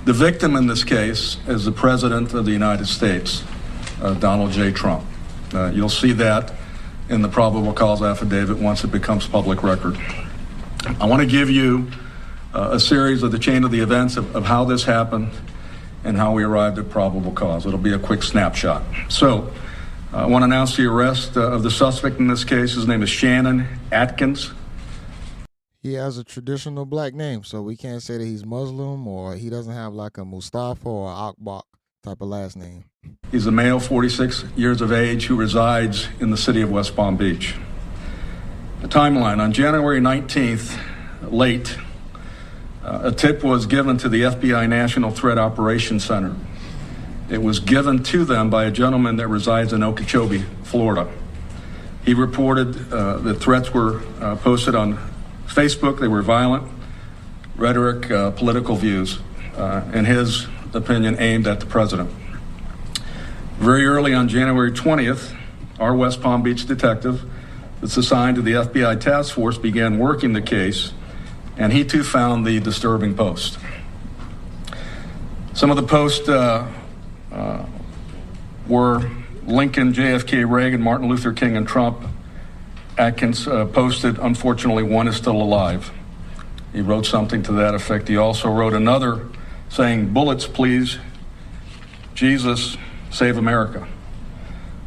The victim in this case is the President of the United States, Donald J. Trump. You'll see that in the probable cause affidavit once it becomes public record. I want to give you a series of the chain of the events of how this happened and how we arrived at probable cause. It'll be a quick snapshot. So I want to announce the arrest of the suspect in this case. His name is Shannon Atkins. He has a traditional black name, so we can't say that he's Muslim or he doesn't have like a Mustafa or Akbak type of last name. He's a male, 46 years of age, who resides in the city of West Palm Beach. The timeline: on January 19th, late, a tip was given to the FBI National Threat Operations Center. It was given to them by a gentleman that resides in Okeechobee, Florida. He reported that threats were posted on Facebook. They were violent, rhetoric, political views, in his opinion, aimed at the president. Very early on January 20th, our West Palm Beach detective that's assigned to the FBI task force began working the case, and he too found the disturbing post. Some of the posts were Lincoln, JFK, Reagan, Martin Luther King, and Trump. Atkins posted, "Unfortunately, one is still alive." He wrote something to that effect. He also wrote another saying, "Bullets, please. Jesus, save America."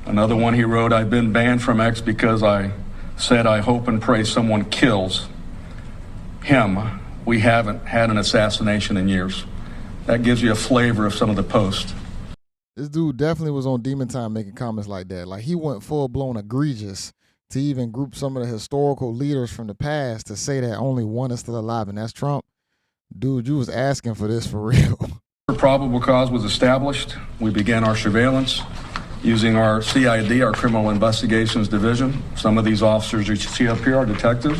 Another one he wrote, "I've been banned from X because I said I hope and pray someone kills him. We haven't had an assassination in years." That gives you a flavor of some of the posts. This dude definitely was on Demon Time making comments like that. Like, he went full-blown egregious to even group some of the historical leaders from the past to say that only one is still alive, and that's Trump. Dude, you was asking for this for real. Probable cause was established. We began our surveillance using our CID, our Criminal Investigations Division. Some of these officers you see up here are detectives,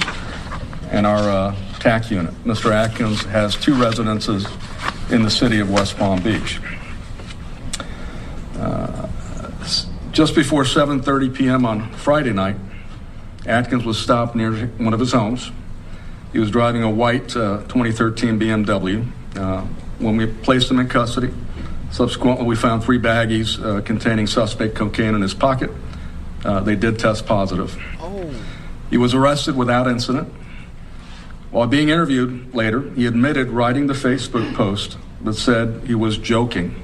and our TAC unit. Mr. Atkins has 2 residences in the city of West Palm Beach. Just before 7:30 p.m. on Friday night, Atkins was stopped near one of his homes. He was driving a white 2013 BMW. When we placed him in custody, subsequently we found 3 baggies containing suspect cocaine in his pocket. They did test positive. He was arrested without incident. While being interviewed later, he admitted writing the Facebook post that said he was joking.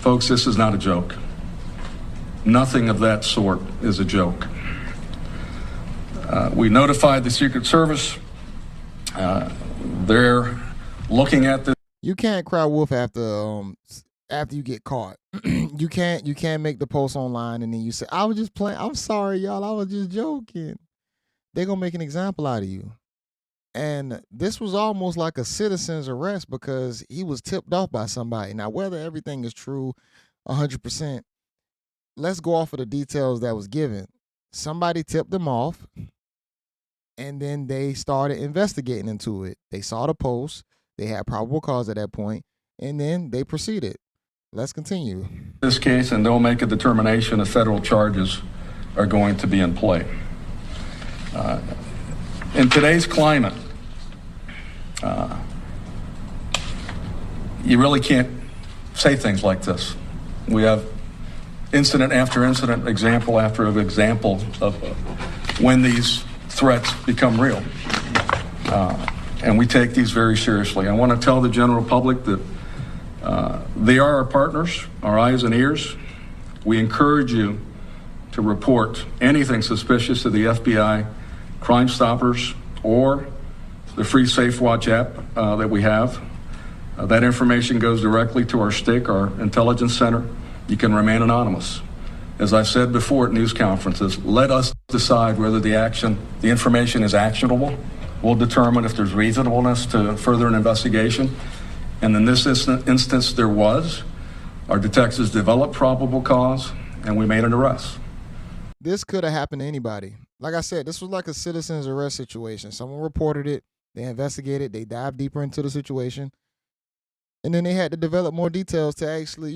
Folks, this is not a joke. Nothing of that sort is a joke. We notified the Secret Service. They're looking at this. You can't cry wolf after you get caught. You can't make the post online and then you say, "I was just playing. I'm sorry, y'all. I was just joking." They're gonna make an example out of you. And this was almost like a citizen's arrest because he was tipped off by somebody. Now, whether everything is true 100%, let's go off of the details that was given. Somebody tipped him off, and then they started investigating into it. They saw the post. They had probable cause at that point, and then they proceeded. Let's continue. This case, and they'll make a determination if federal charges are going to be in play. In today's climate, you really can't say things like this. We have incident after incident, example after example of when these threats become real. And we take these very seriously. I want to tell the general public that they are our partners, our eyes and ears. We encourage you to report anything suspicious to the FBI, Crime Stoppers, or the free Safe Watch app that we have. That information goes directly to our STIC, our intelligence center. You can remain anonymous. As I've said before at news conferences, let us decide whether the information is actionable. We'll determine if there's reasonableness to further an investigation. And in this instance, there was. Our detectives developed probable cause, and we made an arrest. This could have happened to anybody. Like I said, this was like a citizen's arrest situation. Someone reported it, they investigated, they dived deeper into the situation, and then they had to develop more details to actually,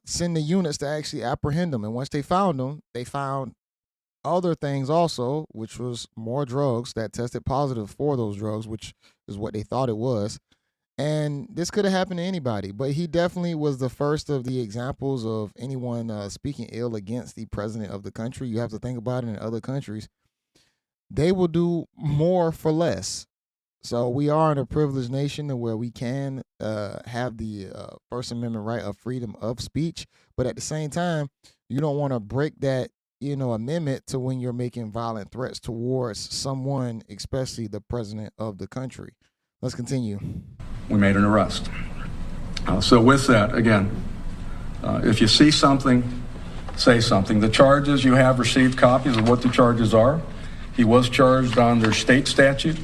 send the units to actually apprehend them. And once they found them, they found other things also, which was more drugs that tested positive for those drugs, which is what they thought it was. And this could have happened to anybody, but he definitely was the first of the examples of anyone speaking ill against the president of the country. You have to think about it in other countries. They will do more for less. So we are in a privileged nation where we can have the First Amendment right of freedom of speech, but at the same time, you don't want to break that amendment to when you're making violent threats towards someone, especially the president of the country. Let's continue. We made an arrest. So with that, again, if you see something, say something. The charges, you have received copies of what the charges are. He was charged under state statute.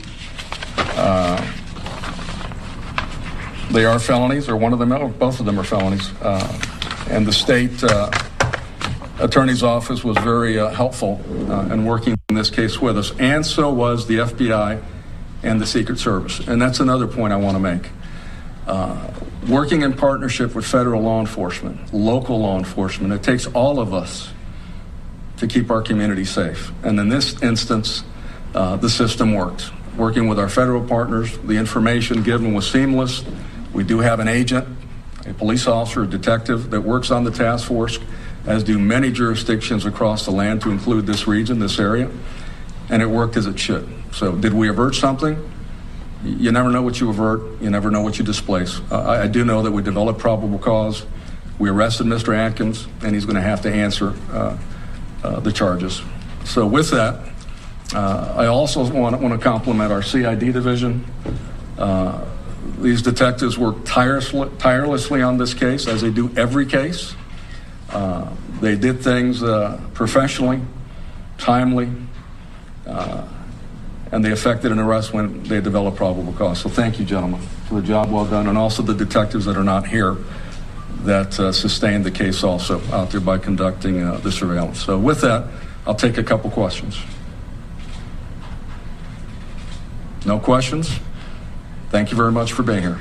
They are felonies, or one of them, or both of them are felonies. And the state attorney's office was very helpful in working in this case with us, and so was the FBI and the Secret Service. And that's another point I want to make. Working in partnership with federal law enforcement, local law enforcement, it takes all of us to keep our community safe. And in this instance, the system worked. Working with our federal partners, the information given was seamless. We do have an agent, a police officer, a detective that works on the task force, as do many jurisdictions across the land, to include this region, this area, and it worked as it should. So did we avert something? You never know what you avert. You never know what you displace. I do know that we developed probable cause. We arrested Mr. Atkins, and he's going to have to answer the charges. So with that, I also want to compliment our CID division. These detectives worked tirelessly on this case, as they do every case. They did things professionally, timely, and they effected an arrest when they developed probable cause. So thank you, gentlemen, for the job well done, and also the detectives that are not here that sustained the case also out there by conducting the surveillance. So with that, I'll take a couple questions. No questions? Thank you very much for being here.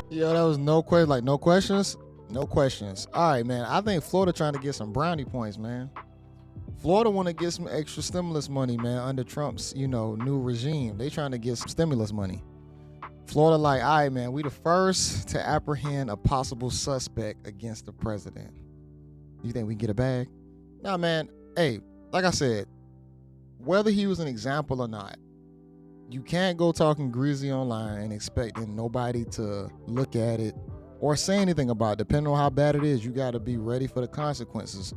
Yeah, that was no question. Like, no questions? No questions. All right, man. I think Florida trying to get some brownie points, man. Florida want to get some extra stimulus money, man, under Trump's, new regime. They trying to get some stimulus money. Florida like, all right, man, we the first to apprehend a possible suspect against the president. You think we can get a bag? Nah, man. Hey, like I said, whether he was an example or not, you can't go talking greasy online and expecting nobody to look at it or say anything about it. Depending on how bad it is, you got to be ready for the consequences.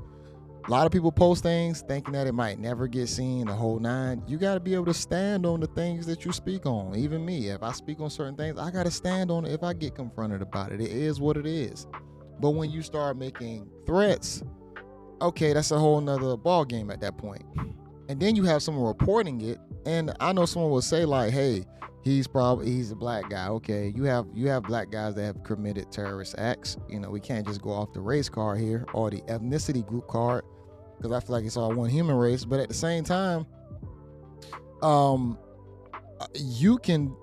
A lot of people post things thinking that it might never get seen, the whole nine. You got to be able to stand on the things that you speak on. Even me, if I speak on certain things, I got to stand on it if I get confronted about it. It is what it is. But when you start making threats, okay, that's a whole nother ball game at that point. And then you have someone reporting it, and I know someone will say like, hey, he's a black guy. Okay, you have black guys that have committed terrorist acts. We can't just go off the race card here or the ethnicity group card, because I feel like it's all one human race. But at the same time, you can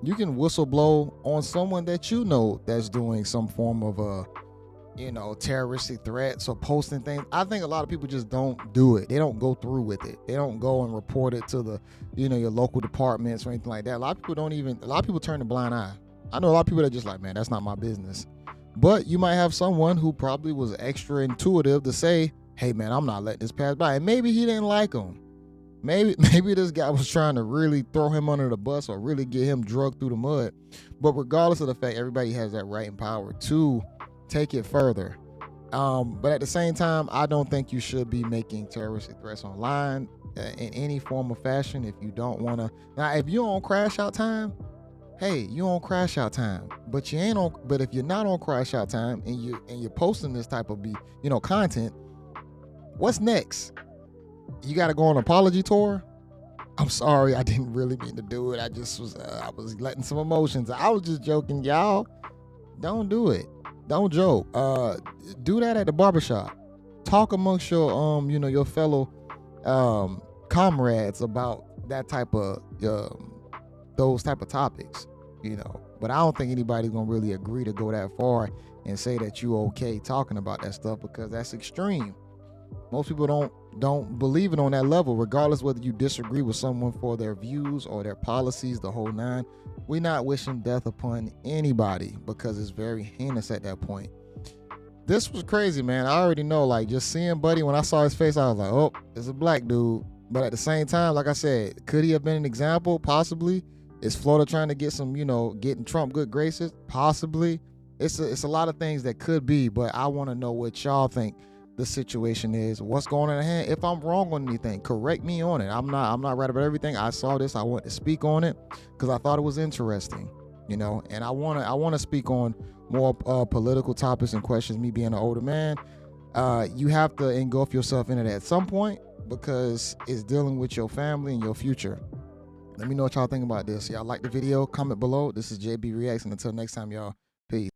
whistleblow on someone that that's doing some form of a terroristic threats or posting things. I think a lot of people just don't do it. They don't go through with it. They don't go and report it to the, your local departments or anything like that. A lot of people turn a blind eye. I know a lot of people that just like, man, that's not my business. But you might have someone who probably was extra intuitive to say, hey, man, I'm not letting this pass by. And maybe he didn't like him. Maybe this guy was trying to really throw him under the bus or really get him drugged through the mud. But regardless of the fact, everybody has that right and power to take it further. But at the same time, I don't think you should be making terroristic threats online in any form or fashion if you don't want to. Now, if you're on crash out time, hey, you on crash out time. But you ain't on. But if you're not on crash out time and you're posting this type of content, what's next? You got to go on an apology tour? I'm sorry, I didn't really mean to do it. I was letting some emotions. I was just joking, y'all. Don't do it. Don't joke. Do that at the barbershop. Talk amongst your your fellow comrades about that type of those type of topics. But I don't think anybody's gonna really agree to go that far and say that you okay talking about that stuff, because that's extreme. Most people don't believe it on that level, regardless whether you disagree with someone for their views or their policies, the whole nine. We're not wishing death upon anybody because it's very heinous at that point. This was crazy, man. I already know, like, just seeing Buddy, when I saw his face, I was like, oh, it's a black dude. But at the same time, like I said, could he have been an example? Possibly. Is Florida trying to get some, getting Trump good graces? Possibly. It's a lot of things that could be, but I want to know what y'all think the situation is. What's going on at hand? If I'm wrong on anything, correct me on it. I'm not right about everything. I saw this. I want to speak on it because I thought it was interesting, and I want to speak on more political topics and questions. Me being an older man, you have to engulf yourself in it at some point because it's dealing with your family and your future. Let me know what y'all think about this. Y'all like the video? Comment below. This is JayBReacts, and until next time, y'all, peace.